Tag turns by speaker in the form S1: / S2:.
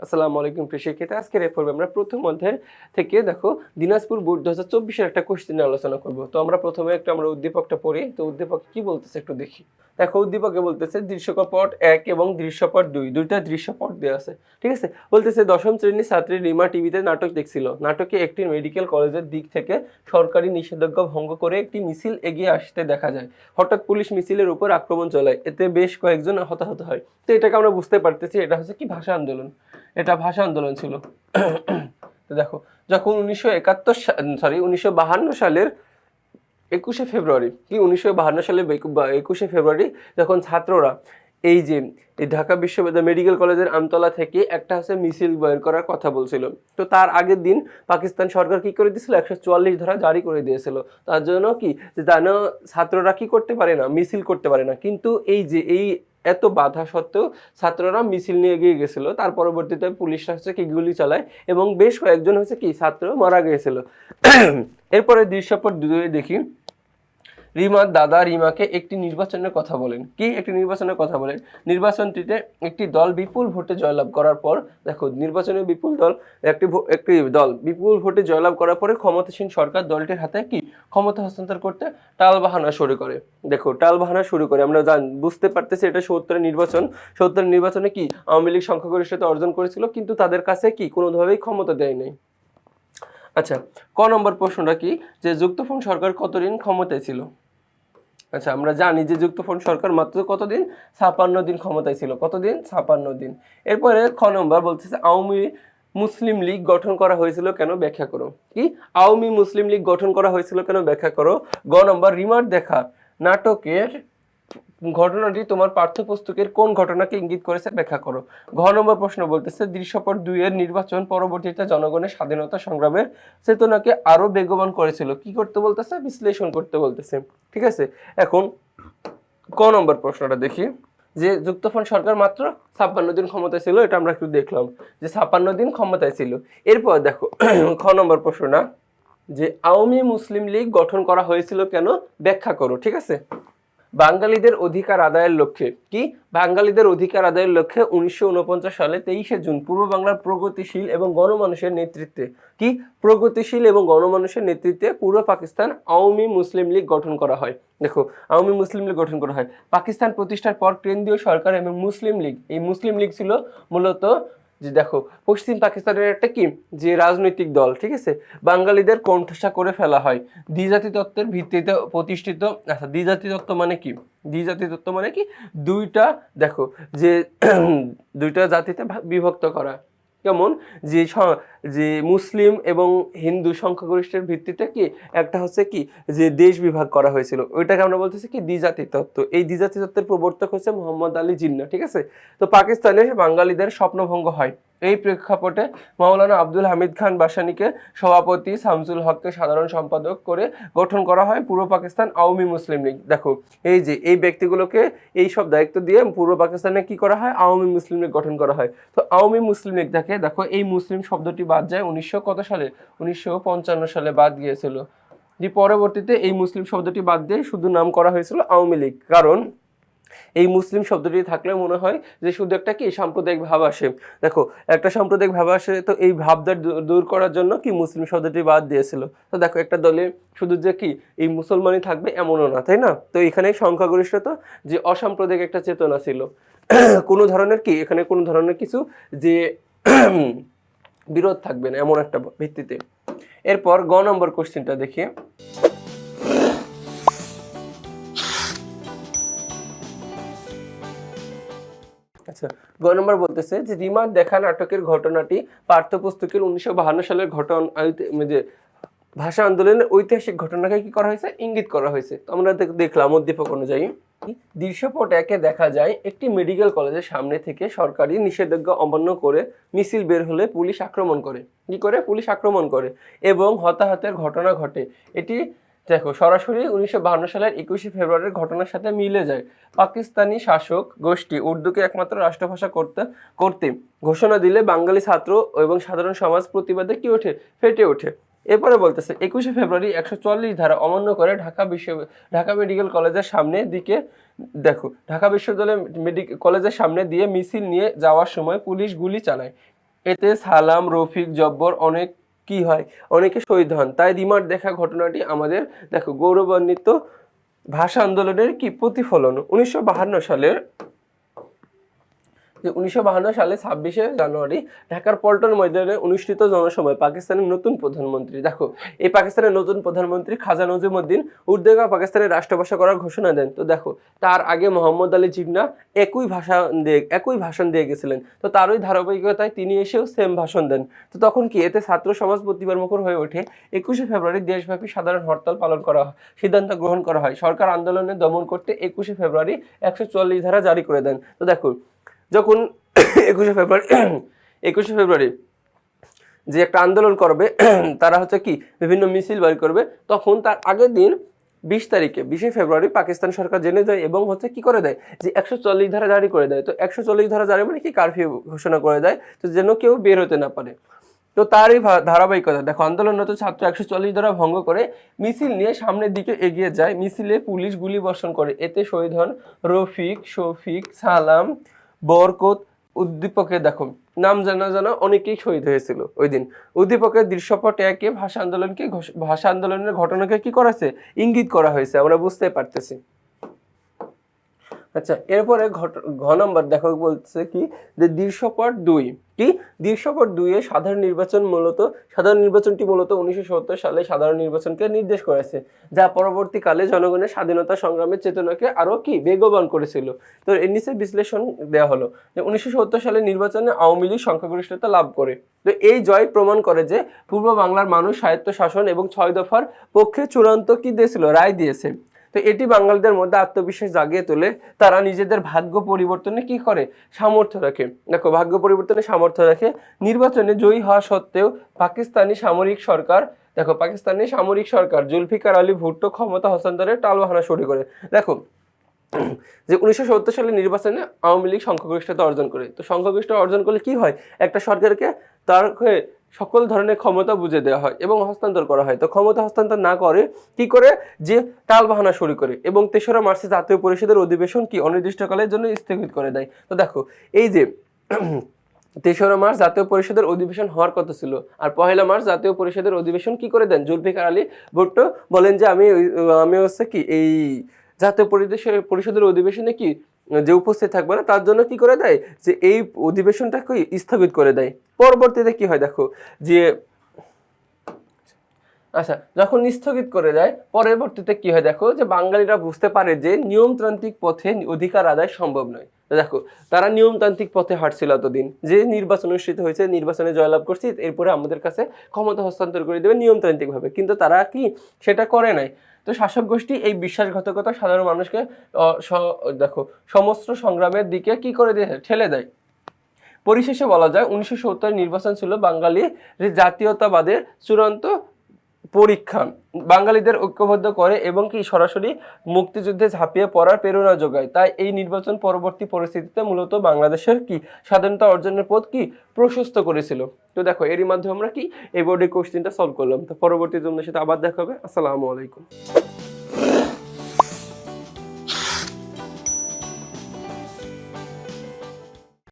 S1: আসসালামু আলাইকুম প্রিয় শিক্ষার্থী, আজকের এই পর্বে আমরা প্রথম অধ্যায় থেকে দেখো দিনাজপুর বোর্ড 2024 একটা কোশ্চেন নিয়ে আলোচনা করব। তো আমরা প্রথমে আমরা উদ্দীপকটা পড়ি। তো উদ্দীপক কি বলতেছে একটু দেখি। দেখো উদ্দীপকে বলতেছে দৃশ্যপট 1 এবং দৃশ্যপট 2 দুইটা দৃশ্যপট দেওয়া আছে। ঠিক আছে, বলতেছে দশম শ্রেণীর ছাত্রী রিমা টিভিতে নাটক দেখছিল। নাটকে একটি মেডিকেল কলেজের দিক থেকে সরকারি নিষেধাজ্ঞা ভঙ্গ করে একটি মিছিল এগিয়ে আসতে দেখা যায়। হঠাৎ পুলিশ মিছিলের উপর আক্রমণ চালায়, এতে বেশ কয়েকজন হতাহত হয়। তো এটাকে আমরা বুঝতে পারতেছি এটা হচ্ছে কি ভাষা আন্দোলন। এটা ভাষা আন্দোলন ছিল। তো দেখো, যখন 1952 সালের 21শে ফেব্রুয়ারি 21শে ফেব্রুয়ারি যখন ছাত্ররা এই যে ঢাকা বিশ্ববিদ্যালয় মেডিকেল কলেজের আমতলা থেকে একটা হচ্ছে মিছিল বের করার কথা বলছিল। তো তার আগের দিন পাকিস্তান সরকার কি করে দিয়েছিল, 144 ধারা জারি করে দিয়েছিল। তার জন্য কি যেন ছাত্ররা কি করতে পারে না, মিছিল করতে পারে না। কিন্তু এই এত বাধা সত্ত্বেও ছাত্ররা মিছিল নিয়ে এগিয়ে গেছিল। তার পরবর্তীতে পুলিশরা হচ্ছে কি গুলি চালায় এবং বেশ কয়েকজন হচ্ছে কি ছাত্র মারা গিয়েছিল। এরপরে দৃশ্যপট 2 দেখি। রিমার দাদা রিমাকে একটি নির্বাচনের কথা বলেন। কি একটি নির্বাচনের কথা বলেন? নির্বাচনটিতে একটি দল বিপুল ভোটে জয়লাভ করার পর, দেখো নির্বাচনে একটি দল বিপুল ভোটে জয়লাভ করার পরে ক্ষমতাসীন সরকার দলটির হাতে কি ক্ষমতা হস্তান্তর করতে টালবাহানা শুরু করে। দেখো টালবাহানা শুরু করে, আমরা বুঝতে পারতেছি এটা ৭০ নির্বাচনে কি আওয়ামী লীগ সংখ্যাগরিষ্ঠতা অর্জন করেছিল, কিন্তু তাদের কাছে কি কোনোভাবেই ক্ষমতা দেয় নাই। আচ্ছা, ক নম্বর প্রশ্নটা কি, যে যুক্তফ্রন্ট সরকার কতদিন ক্ষমতায় ছিল? আচ্ছা, আমরা জানি যে যুক্তফ্রন্ট সরকার মাত্র কতদিন, 56 দিন ক্ষমতায় ছিল। কতদিন? 56 দিন। এরপরে খ নম্বর বলতেছে আওয়ামী মুসলিম লীগ গঠন করা হয়েছিল কেন, ব্যাখ্যা করো। কি আওয়ামী মুসলিম লীগ গঠন করা হয়েছিল কেন, ব্যাখ্যা করো। গ নম্বর রিমার দেখা নাটকের ঘটনাটি তোমার পাঠ্যপুস্তকের কোন ঘটনাকে ইঙ্গিত করেছে, ব্যাখ্যা করো। ঘ নম্বর প্রশ্ন বলতেছে দৃশ্যপট 2 এর নির্বাচন পরবর্তীতে জনগণের স্বাধীনতা সংগ্রামের চেতনাকে আরো বেগবান করেছিল। কি করতে বলতেছে? বিশ্লেষণ করতে বলতেছে। ঠিক আছে, এখন ক নম্বর প্রশ্নটা দেখি, যে যুক্তফ্রন্ট সরকার মাত্র 56 দিন ক্ষমতায় ছিল। এটা আমরা একটু দেখলাম যে 56 দিন ক্ষমতায় ছিল। এরপর দেখো খ নম্বর প্রশ্নটা, যে আওয়ামী মুসলিম লীগ গঠন করা হয়েছিল কেন, ব্যাখ্যা করো। ঠিক আছে, বাঙালিদের অধিকার আদায়ের লক্ষ্যে। কি বাঙালিদের অধিকার আদায়ের লক্ষ্যে 1949 সালে 23শে জুন পূর্ব বাংলার প্রগতিশীল এবং গণমানুষের নেতৃত্বে পূর্ব পাকিস্তান আওয়ামী মুসলিম লীগ গঠন করা হয়। দেখো আওয়ামী মুসলিম লীগ গঠন করা হয়। পাকিস্তান প্রতিষ্ঠার পর কেন্দ্রীয় সরকার এবং মুসলিম লীগ, এই মুসলিম লীগ ছিল মূলত যে দেখো পশ্চিম পাকিস্তানের একটা কি যে রাজনৈতিক দল। ঠিক আছে, বাঙালিদের কোণঠাসা করে ফেলা হয় দ্বিজাতি তত্ত্বের ভিত্তিতে প্রতিষ্ঠিত। আচ্ছা, দ্বিজাতি তত্ত্ব মানে কি? দ্বিজাতি তত্ত্ব মানে কি, দুইটা দেখো যে দুইটা জাতিতে বিভক্ত করা। কেমন? যে মুসলিম এবং হিন্দু সংখ্যাগরিষ্ঠের ভিত্তিতে কি একটা হচ্ছে কি যে দেশ বিভাগ করা হয়েছিল, ওইটাকে আমরা বলতেছি কি দ্বিজাতি তত্ত্ব। এই দ্বিজাতি তত্ত্বের প্রবর্তক হচ্ছে মোহাম্মদ আলী জিন্নাহ। ঠিক আছে, তো পাকিস্তানে বাঙালিদের স্বপ্নভঙ্গ হয়। এই প্রেক্ষাপটে মাওলানা আব্দুল হামিদ খান বাসানীকে সভাপতি, শামসুল হককে সাধারণ সম্পাদক করে গঠন করা হয় পূর্ব পাকিস্তান আওয়ামী মুসলিম লীগ। দেখো এই ব্যক্তিগুলোকে এই সব দায়িত্ব দিয়ে পূর্ব পাকিস্তানে কি করা হয়, আওয়ামী মুসলিম লীগ গঠন করা হয়। তো আওয়ামী মুসলিম লীগ দেখো এই মুসলিম শব্দটি বাদ যায় 1955 সালে বাদ গিয়েছিল। যে পরবর্তীতে এই মুসলিম শব্দটি বাদ দিয়ে শুধু নাম করা হয়েছিল আওয়ামী লীগ। কারণ এই মুসলিম শব্দটি থাকলে মনে হয় যে শুধু একটা কি সাম্প্রদায়িক ভাব আসে। দেখো একটা সাম্প্রদায়িক ভাব আসে, তো এই ভাবটা দূর করার জন্য কি মুসলিম শব্দটি বাদ দিয়েছিল। তো দেখো একটা দলে শুধু যে কি এই মুসলমানই থাকবে এমনও না, তাই না? তো এখানে সংখ্যাগরিষ্ঠতা যে অসাম্প্রদায়িক একটা চেতনা ছিল। কোনো ধরনের কি এখানে কোনো ধরনের কিছু যে বিরোধ থাকবে না এমন একটা ভিত্তিতে। এরপর গ নম্বর কোশ্চেনটা দেখি। আচ্ছা, গ নম্বর বলতেছে যে রিমার দেখা নাটকের ঘটনাটি পাঠ্যপুস্তকের 1952 সালের ভাষা আন্দোলনের ঐতিহাসিক ঘটনাকে কি করা হয়েছে, ইঙ্গিত করা হয়েছে। তো আমরা দেখলাম উদ্দীপক অনুযায়ী দৃশ্যপট 1-এ দেখা যায় একটি মেডিকেল কলেজের সামনে থেকে সরকারি নিষেধাজ্ঞা অমান্য করে মিছিল বের হলে পুলিশ আক্রমণ করে। কি করে? পুলিশ আক্রমণ করে এবং হতাহতের ঘটনা ঘটে। এটি দেখো সরাসরি 1952 সালের 21শে ফেব্রুয়ারির ঘটনার সাথে মিলে যায়। পাকিস্তানি শাসক গোষ্ঠী উর্দুকে একমাত্র রাষ্ট্রভাষা করতে ঘোষণা দিলে বাঙালি ছাত্র এবং সাধারণ সমাজ প্রতিবাদে কি ওঠে, ফেটে ওঠে। এরপরে বলতেছে 21শে ফেব্রুয়ারি 144 ধারা অমান্য করে ঢাকা মেডিকেল কলেজের সামনে দিকে ঢাকা বিশ্ববিদ্যালয় কলেজের সামনে দিয়ে মিছিল নিয়ে যাওয়ার সময় পুলিশ গুলি চালায়। এতে সালাম, রফিক, জব্বর অনেক কি হয়, অনেকে শহীদ হন। তাই রিমার দেখা ঘটনাটি আমাদের দেখো গৌরবান্বিত ভাষা আন্দোলনের কি প্রতিফলন। 1952 সালের 26শে জানুয়ারি ঢাকার পল্টন ময়দানে অনুষ্ঠিত জনসভায় পাকিস্তানের নতুন প্রধানমন্ত্রী, দেখো এই পাকিস্তানের নতুন প্রধানমন্ত্রী খাজা নজিমুদ্দিন উর্দুকে পাকিস্তানের রাষ্ট্রভাষা করার ঘোষণা দেন। তো দেখো তার আগে মোহাম্মদ আলী জিন্নাহ একই ভাষণ দিয়ে গেছিলেন। তো তারই ধারাবাহিকতায় তিনি এসেও সেম ভাষণ দেন। তো তখন কি এতে ছাত্র সমাজ প্রতিবাদ মুখর হয়ে ওঠে। 21শে ফেব্রুয়ারি দেশব্যাপী সাধারণ হরতাল পালন করা সিদ্ধান্ত গ্রহণ করা হয়। সরকার আন্দোলনে দমন করতে 21শে ফেব্রুয়ারি 144 ধারা জারি করে দেন। তো দেখো যখন 21শে ফেব্রুয়ারি যে একটা আন্দোলন করবে তারা হচ্ছে কি বিভিন্ন মিছিল বের করবে, তখন তার আগের দিন 20শে ফেব্রুয়ারি পাকিস্তান সরকার জেনে যায় এবং হচ্ছে কি করে দেয় যে 144 ধারা জারি করে দেয়। তো 144 ধারা জারি মানে কি কারফিউ ঘোষণা করে দেয়, তো যেন কেউ বের হতে না পারে। তো তারই ধারাবাহিকতা দেখো আন্দোলনরত ছাত্র 144 ধারা ভঙ্গ করে মিছিল নিয়ে সামনের দিকে এগিয়ে যায়। মিছিলে পুলিশ গুলি বর্ষণ করে, এতে শহীদ হন রফিক, শফিক, সালাম, বরকত। উদ্দীপকে দেখো নাম জানা অনেকেই শহীদ হয়েছিল ওই দিন। উদ্দীপকের দৃশ্যপট একে ভাষা আন্দোলনের ঘটনাকে কি করেছে ইঙ্গিত করা হয়েছে, আমরা বুঝতে পারতেছি। আচ্ছা এরপরে ঘ নম্বর দেখো বলছে কি যে দৃশ্যপট 2 কি দৃশ্যপট 2 এ সাধারণ নির্বাচনটি মূলত 1970 সালে সাধারণ নির্বাচনকে নির্দেশ করেছে, যা পরবর্তীকালে জনগণের স্বাধীনতা সংগ্রামের চেতনাকে আরো কি বেগবান করেছিল। তো এর নিচে বিশ্লেষণ দেওয়া হলো যে 1970 সালে নির্বাচনে আওয়ামী লীগ সংখ্যাগরিষ্ঠতা লাভ করে। তো এই জয় প্রমাণ করে যে পূর্ব বাংলার মানুষ স্বায়ত্ত শাসন এবং 6 দফার পক্ষে চূড়ান্ত কি দিয়েছিল রায় দিয়েছে। তো এটি বাঙালিদের মধ্যে আত্মবিশ্বাস জাগিয়ে তোলে, তারা নিজেদের ভাগ্য পরিবর্তনে কি করে সামর্থ্য রাখে। দেখো ভাগ্য পরিবর্তনে সামর্থ্য রাখে। নির্বাচনে জয়ী হওয়া সত্ত্বেও পাকিস্তানি সামরিক সরকার জুলফিকার আলী ভুট্টো ক্ষমতা হস্তান্তরে টালবাহানা শুরু করে। দেখো যে 1970 সালে নির্বাচনে আওয়ামী লীগ সংখ্যাগরিষ্ঠতা অর্জন করে। তো সংখ্যাগরিষ্ঠতা অর্জন করলে কি হয়, একটা সরকারকে তার সকল ধরনের ক্ষমতা বুঝে দেওয়া হয় এবং হস্তান্তর করা হয়। তো ক্ষমতা হস্তান্তর না করে কি করে যে টালবাহানা শুরু করে এবং 3রা মার্চে জাতীয় পরিষদের অধিবেশন কি অনির্দিষ্টকালের জন্য স্থগিত করে দেয়। তো দেখো এই যে 3রা মার্চ জাতীয় পরিষদের অধিবেশন হওয়ার কথা ছিল, আর 1লা মার্চ জাতীয় পরিষদের অধিবেশন কি করে দেন জুলফিকার আলী ভুট্টো বলেন যে আমি হচ্ছে কি এই জাতীয় পরিষদের অধিবেশনে কি যে উপস্থিত থাকবে না তার জন্য কি করে দেয় যে এই অধিবেশনটাকে স্থগিত করে দেয়। পরবর্তীতে কি হয় দেখো যে আচ্ছা যখন স্থগিত করে দেয় পরবর্তীতে কি হয় দেখো যে বাঙালিরা বুঝতে পারে যে নিয়মতান্ত্রিক পথে অধিকার আদায় সম্ভব নয়। দেখো তারা নিয়মতান্ত্রিক পথে হাঁটছিল এতদিন, যে নির্বাচন অনুষ্ঠিত হয়েছে, নির্বাচনে জয়লাভ করছি, এরপরে আমাদের কাছে ক্ষমতা হস্তান্তর করে দেবে নিয়মতান্ত্রিক ভাবে, কিন্তু তারা কি সেটা করে নাই। তো শাসক গোষ্ঠী এই বিশ্বাসঘাতকতা সাধারণ মানুষকে দেখো সমস্ত সংগ্রামের দিকে কি করে দিয়ে ঠেলে দেয়। পরিশেষে বলা যায় 1970 নির্বাচন ছিল বাঙালি জাতীয়তাবাদের চূড়ান্ত পরীক্ষা, বাঙালিদের ঐক্যবদ্ধ করে এবং কি সরাসরি মুক্তিযুদ্ধে ঝাঁপিয়ে পড়ার প্রেরণা যোগায়। তাই এই নির্বাচন পরবর্তী পরিস্থিতিতে মূলত বাংলাদেশের কি স্বাধীনতা অর্জনের পথ কি প্রশস্ত করেছিল। তো দেখো এরই মাধ্যমে আমরা কি এই বোর্ডের কোশ্চেনটা সলভ করলাম। তো পরবর্তী তোমাদের সাথে আবার দেখা হবে। আসসালামু আলাইকুম।